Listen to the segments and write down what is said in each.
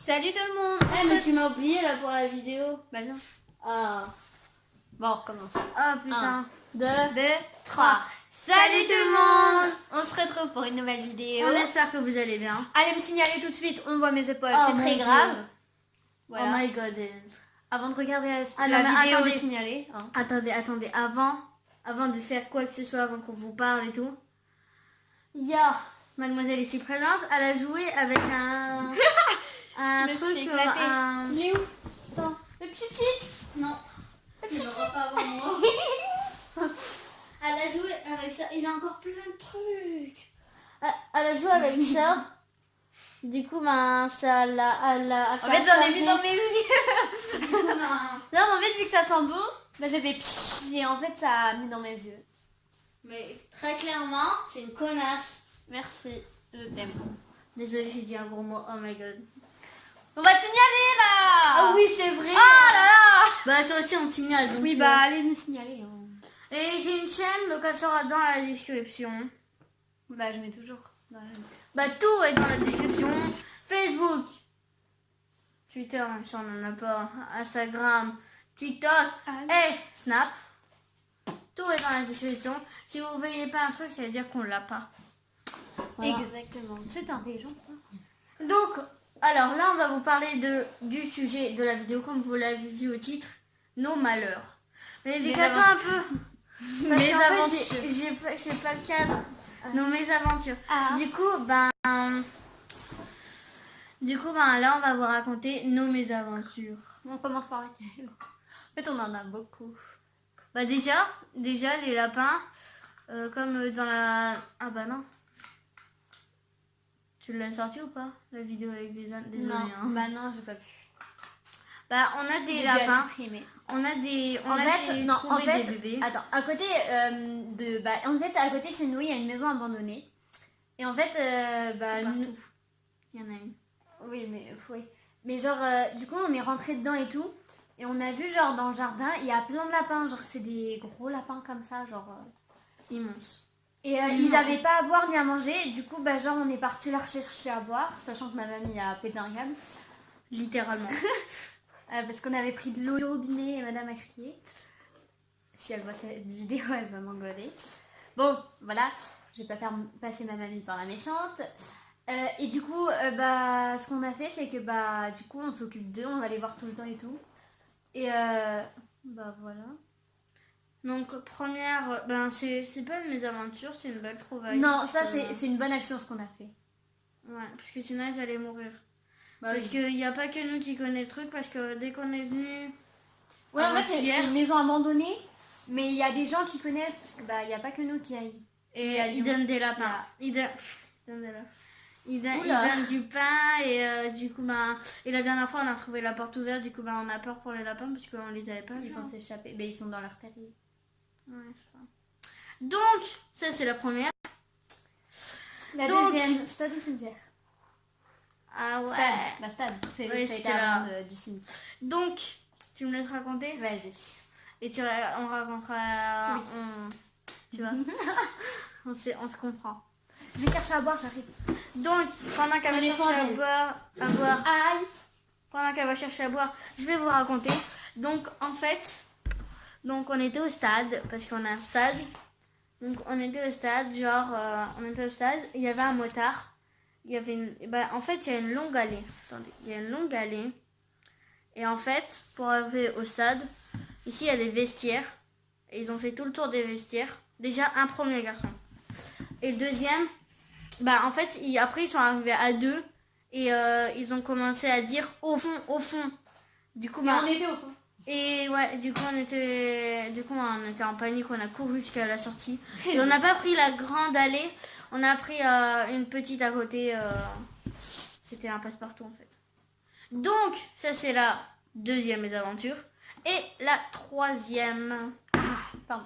Salut tout le monde. Eh mais tu m'as oublié là pour la vidéo. Bah bien. Ah. Bon, on recommence. Ah putain. 2, 3. Salut tout le monde. On se retrouve pour une nouvelle vidéo. On espère que vous allez bien. Allez me signaler tout de suite, on voit mes épaules, Oh, c'est mon très Dieu. grave. Voilà. Oh my god. Avant de regarder la non, mais vidéo attendez. signalée. Hein. Attendez. Avant de faire quoi que ce soit, avant qu'on vous parle et tout. Il y a mademoiselle ici présente, elle a joué avec un... un Je me truc... suis éclatée. un... Il est où? Attends. Le petit. Non. Le Il petit l'aura pas avant moi. Elle a joué avec ça. Il a encore plein de trucs. Elle a joué avec ça. Du coup, ben, ça l'a... En fait, j'en ai mis dans mes yeux. Du coup, ben, Non, mais en fait, vu que ça sent bon, bah, j'ai fait pssst, et en fait, ça a mis dans mes yeux. mais très clairement, c'est une connasse. Merci, je t'aime. Désolée, j'ai dit un gros mot. Oh my god. On va te signaler là. Ah oui, c'est vrai. Oh là là. Bah, toi aussi, on te signale. Donc, Oui, bah allez me signaler. Hein. Et j'ai une chaîne, donc elle sera dans la description. Bah je mets toujours dans la... Bah, tout est dans la description. Facebook, Twitter, même si on n'en a pas, Instagram, TikTok et Snap. Tout est dans la description. Si vous voyez pas un truc, ça veut dire qu'on l'a pas. Voilà. Exactement. C'est intelligent. Donc, alors là, on va vous parler du sujet de la vidéo, comme vous l'avez vu au titre, nos malheurs. Mais Mes attends un peu. Parce Mes qu'en fait, aventures. j'ai pas le cadre. Nos mésaventures. Ah. Du coup, ben, là, on va vous raconter nos mésaventures. On commence par laquelle? En fait, on en a beaucoup. Bah déjà les lapins, comme dans la... Ah bah non. Tu l'as sorti ou pas, la vidéo avec des Non, Oléens. bah non, j'ai pas pu. Bah on a des J'ai dû la lapins, supprimer. on a des... En fait, des bébés. attends, à côté à côté chez nous, il y a une maison abandonnée. Et en fait, bah, C'est partout. nous- Il y en a une. oui, mais genre, du coup, on est rentré dedans et tout. Et on a vu, genre, dans le jardin, il y a plein de lapins. Genre, c'est des gros lapins comme ça, genre. Immense. Et ils avaient pas à boire ni à manger. Et du coup, bah, genre, on est parti leur chercher à boire, sachant que ma mamie a pété un câble. Littéralement. Parce qu'on avait pris de l'eau du robinet et madame a crié. Si elle voit cette vidéo, elle va m'engueuler. Bon, voilà, je vais pas faire passer ma mamie par la méchante. Et du coup, bah, ce qu'on a fait, c'est que bah, du coup, on s'occupe d'eux, on va les voir tout le temps et tout. Et bah voilà. Donc première, ben c'est pas une mésaventure, c'est une belle trouvaille. Non, parce ça que- c'est une bonne action ce qu'on a fait. Ouais, parce que sinon ils allaient mourir. Bah, Parce qu'il n'y a pas que nous qui connaissons le truc, parce que dès qu'on est venu... ouais, en fait, avant-hier, c'est une maison abandonnée, mais il y a des gens qui connaissent, parce que bah, il n'y a pas que nous qui aillent. et ils donnent des lapins. Ils donnent Oula. du pain et du coup, ben... Et la dernière fois, on a trouvé la porte ouverte, du coup, ben, on a peur pour les lapins, parce qu'on les avait pas Ils vus, vont hein. s'échapper, mais ils sont dans leur terrier. Ouais, c'est ça. Donc, ça c'est la première. La Donc- deuxième, stade ou cimetière? Ah ouais. Stade, la stade, c'est Oui, ça a été c'était là. avant du cimetière. Donc, tu me laisses raconter Vas-y. et on racontera... Oui. Tu vois on se comprend. Je vais chercher à boire, j'arrive. Donc, pendant qu'elle va Prenez soin chercher à d'elle. boire, Aïe. pendant qu'elle va chercher à boire, je vais vous raconter. Donc, en fait, on était au stade, parce qu'on a un stade. Donc, on était au stade, il y avait un motard. Il y avait en fait, il y a une longue allée. Attendez, il y a une longue allée. Et en fait, pour arriver au stade, ici, il y a des vestiaires. Et ils ont fait tout le tour des vestiaires. Déjà, un premier garçon. Et le deuxième, en fait, après, ils sont arrivés à deux. Et ils ont commencé à dire au fond, au fond. Du coup, Mais on était au fond. et ouais, du coup, on était en panique. On a couru jusqu'à la sortie. Et on n'a pas pris la grande allée. On a pris une petite à côté. C'était un passe-partout, en fait. Donc, ça, c'est la deuxième mésaventure. Et la troisième... Pardon.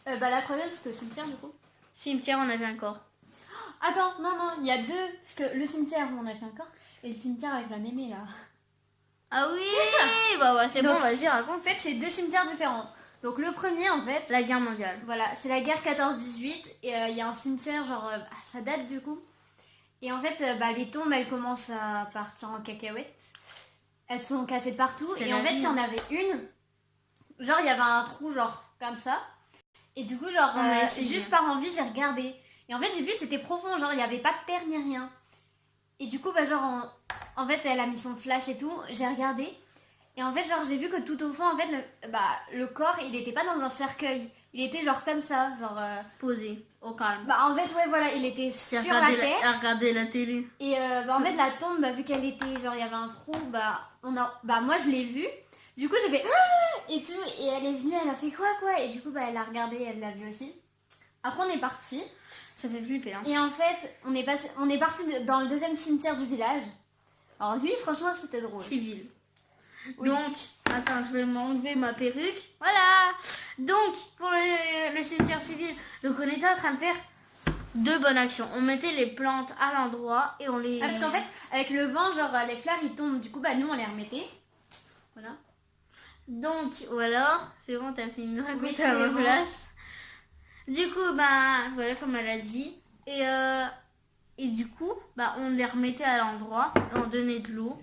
Bah la troisième c'était au cimetière du coup. Cimetière, on avait un corps. Attends, non, il y a deux. Parce que le cimetière où on a fait un corps et le cimetière avec la mémé là. Ah oui. Bah ouais, c'est bon, Donc, vas-y, raconte. En fait, c'est deux cimetières différents. Donc le premier en fait, La guerre mondiale. voilà, c'est la guerre 14-18 et il y a un cimetière genre ça date du coup. Et en fait, les tombes, elles commencent à partir en cacahuètes. Elles sont cassées de partout. C'est Et en la fait, vie, il y en avait une. Genre, il y avait un trou, genre, comme ça. Et du coup, genre, On a essayé. juste par envie, j'ai regardé. Et en fait, j'ai vu, c'était profond. Genre, il n'y avait pas de terre ni rien. Et du coup, genre, en fait, elle a mis son flash et tout. J'ai regardé. Et en fait, genre, j'ai vu que tout au fond, en fait, le corps, il était pas dans un cercueil. Il était genre comme ça. Genre, Posé, au calme. en fait, ouais, voilà, il était sur la terre. À regarder la télé. Et en fait, la tombe, vu qu'elle était, genre, il y avait un trou, moi, je l'ai vue. Du coup, j'ai fait ah et tout. Et elle est venue, elle a fait quoi. Et du coup, elle a regardé, elle l'a vu aussi. Après, on est parti. Ça fait flipper, hein. Et en fait, on est parti dans le deuxième cimetière du village. Alors lui, franchement, c'était drôle. Civil. Oui. Donc, attends, je vais m'enlever ma perruque. Voilà. Donc, pour le cimetière civil, donc on était en train de faire 2 bonnes actions. On mettait les plantes à l'endroit et on les... Parce qu'en fait, avec le vent, genre, les fleurs, ils tombent. Du coup, nous, on les remettait. Voilà. Donc, voilà. C'est bon, t'as fini de raconter c'est à ma bon. place. Du coup, voilà, comme elle a dit. Et du coup, on les remettait à l'endroit et on donnait de l'eau.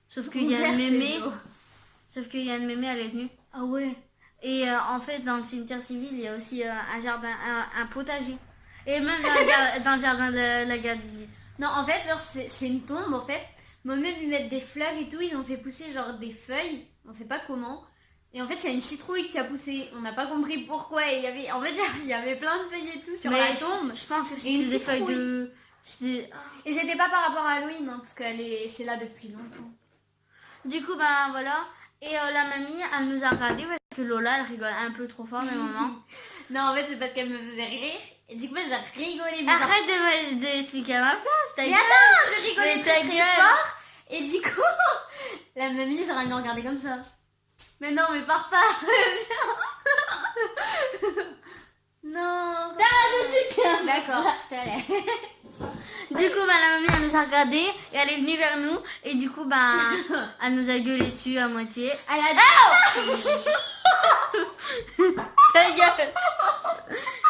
Sauf qu'il y a une mémé. Sauf qu'il y a une mémé, elle est venue. Ah ouais. Et en fait, dans le cimetière civil, il y a aussi un jardin, un potager. Et même dans le jardin de la garde visite. Non, en fait, genre, c'est une tombe, en fait. Mais au lieu de lui mettre des fleurs et tout, ils ont fait pousser, genre, des feuilles. On sait pas comment. Et en fait, il y a une citrouille qui a poussé. On n'a pas compris pourquoi. Et il y avait plein de feuilles et tout sur la tombe. Je pense que Et c'est une des feuilles citrouille. de... Et c'était pas par rapport à Halloween, hein, parce c'est là depuis longtemps. Du coup, voilà. Et la mamie, elle nous a regardé parce que Lola, elle rigole un peu trop fort, mais maman. Non, en fait, c'est parce qu'elle me faisait rire. Et du coup, j'ai rigolé. Mais Arrête d'expliquer à ma place, ta Mais gueule. attends, j'ai rigolé Mais très ta très gueule. fort. Et du coup, la mamie, genre, elle me regardait comme ça. Mais non, mais pars pas. Non. D'accord, je t'allais. Du coup, la mamie, elle nous a regardé et elle est venue vers nous. Et du coup, elle nous a gueulé dessus à moitié. Elle a dit... Ta gueule.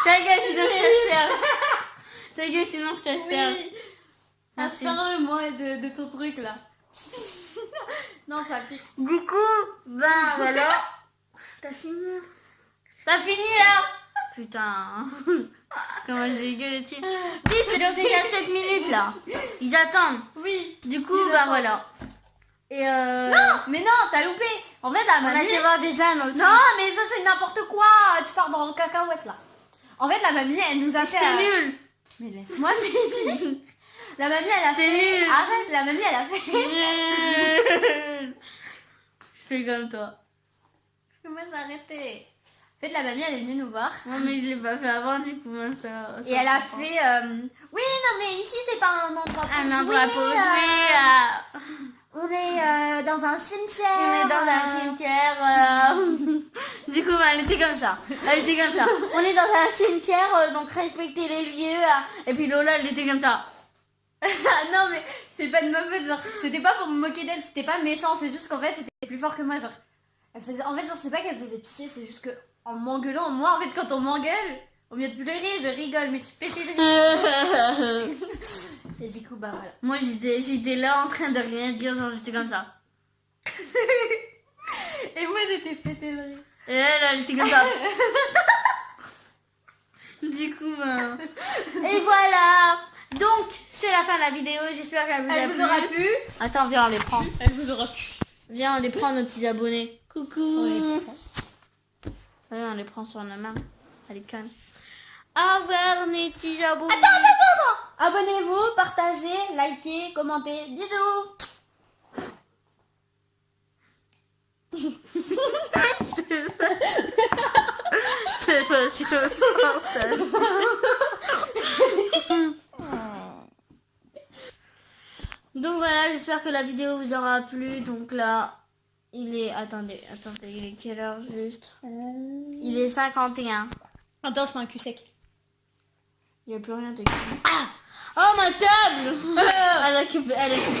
Ta gueule, sinon je te laisse faire. Ta gueule, sinon je te laisse faire. Oui. Merci. Parle-moi de ton truc là. Non, ça pique. Du coup, voilà. T'as fini? T'as fini là? Putain. Comment je vais gueuler dessus. Vite, c'est dans déjà 7 minutes là. Ils attendent. Oui. Du coup, Ils attendent. voilà. Et Non, mais non, t'as loupé. En fait, la on a mamie... été voir des ânes aussi. Non, mais ça c'est n'importe quoi. Tu pars dans le cacahuète là. En fait, la mamie, elle nous a fait... C'était nul. Mais laisse-moi finir. La mamie, elle a fait... nul. Arrête, la mamie, elle a fait... Je fais comme toi. Moi, j'ai arrêté. En fait, la mamie, elle est venue nous voir. Moi, mais je l'ai pas fait avant, du coup, ça Et elle a fait... Oui, non, mais ici, c'est pas un endroit pour un jouer. endroit pour jouer. On est dans un cimetière. On est dans un cimetière. Du coup, elle était comme ça. Elle était comme ça. On est dans un cimetière, donc respectez les lieux. Et puis Lola, elle était comme ça. Non, mais c'est pas de ma faute. Genre, c'était pas pour me moquer d'elle. C'était pas méchant. C'est juste qu'en fait, c'était plus fort que moi. Genre, elle faisait... En fait, genre, c'est pas qu'elle faisait pitié. C'est juste que en m'engueulant, moi, en fait, quand on m'engueule, au lieu de pleurer, je rigole. Mais je suis pétée de rire. Et du coup, voilà. Moi, j'étais là en train de rien dire. Genre, j'étais comme ça. Et moi, j'étais pétée de rire. Et elle était comme ça. Du coup, et voilà. Donc, c'est la fin de la vidéo. J'espère qu'elle vous aura plu. Attends, viens, on les prend. Elle vous aura plu. Viens, on les prend, nos petits abonnés. Coucou. On les prend. Ouais, on les prend sur la main. Allez, calme. Au revoir, mes petits abonnés. Attends. Abonnez-vous, partagez, likez, commentez. Bisous. C'est pas sûr. Donc voilà, j'espère que la vidéo vous aura plu. Donc là, il est... Attendez, il est quelle heure juste? Il est 51. Attends, je fais un cul sec. Il n'y a plus rien de Ah! Oh, ma table. Elle a coupé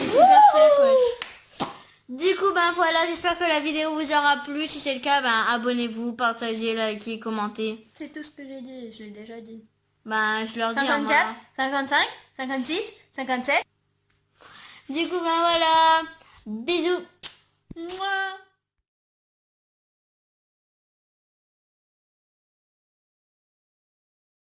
super sec, wesh. Du coup, voilà, j'espère que la vidéo vous aura plu. Si c'est le cas, abonnez-vous, partagez, likez, commentez. C'est tout ce que j'ai dit, je l'ai déjà dit. Je leur dis au 54, revoir. 55, 56, 57. Du coup, ben voilà. Bisous.